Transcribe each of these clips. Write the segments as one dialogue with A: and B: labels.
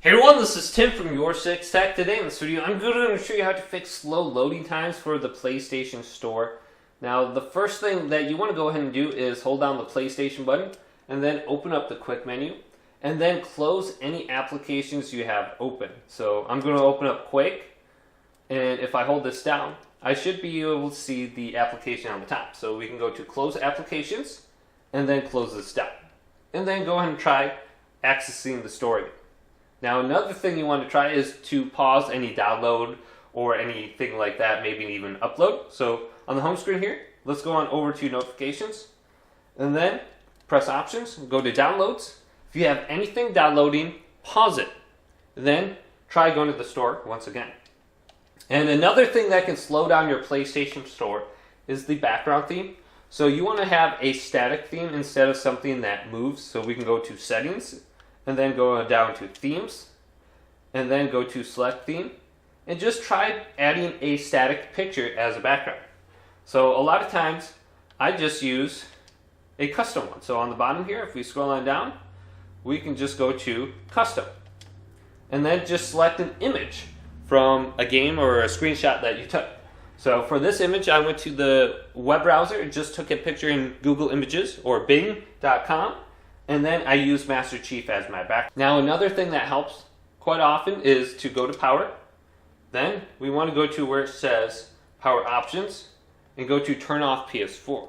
A: Hey everyone, this is Tim from Your 6 Tech. Today in this video, I'm going to show you how to fix slow loading times for the PlayStation Store. Now, the first thing that you want to go ahead and do is hold down the PlayStation button and then open up the quick menu and then close any applications you have open. So I'm going to open up Quake, and if I hold this down, I should be able to see the application on the top. So we can go to Close Applications and then close this down. And then go ahead and try accessing the store again. Now, another thing you want to try is to pause any download or anything like that, maybe even upload. So on the home screen here, let's go on over to notifications and then press options, go to downloads. If you have anything downloading, pause it. Then try going to the store once again. And another thing that can slow down your PlayStation Store is the background theme. So you want to have a static theme instead of something that moves. So we can go to settings and then go down to themes, and then go to select theme, and just try adding a static picture as a background. So a lot of times, I just use a custom one. So on the bottom here, if we scroll on down, we can just go to custom, and then just select an image from a game or a screenshot that you took. So for this image, I went to the web browser and just took a picture in Google Images or Bing.com, and then I use Master Chief as my background. Now, another thing that helps quite often is to go to power. Then we want to go to where it says power options and go to turn off PS4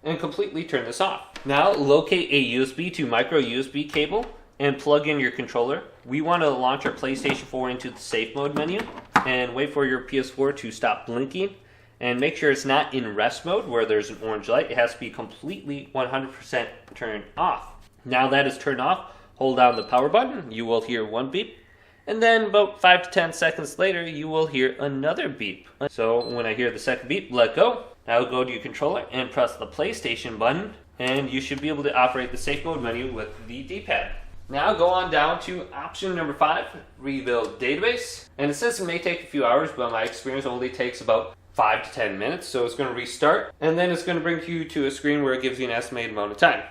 A: and completely turn this off. Now locate a USB to micro USB cable and plug in your controller. We want to launch our PlayStation 4 into the safe mode menu and wait for your PS4 to stop blinking. And make sure it's not in rest mode where there's an orange light. It has to be completely 100% turned off. Now that is turned off, hold down the power button. You will hear one beep. And then about 5 to 10 seconds later, you will hear another beep. So when I hear the second beep, let go. Now go to your controller and press the PlayStation button. And you should be able to operate the safe mode menu with the D-pad. Now go on down to option number 5, rebuild database. And it says it may take a few hours, but my experience only takes about 5 to 10 minutes. So it's going to restart. And then it's going to bring you to a screen where it gives you an estimated amount of time.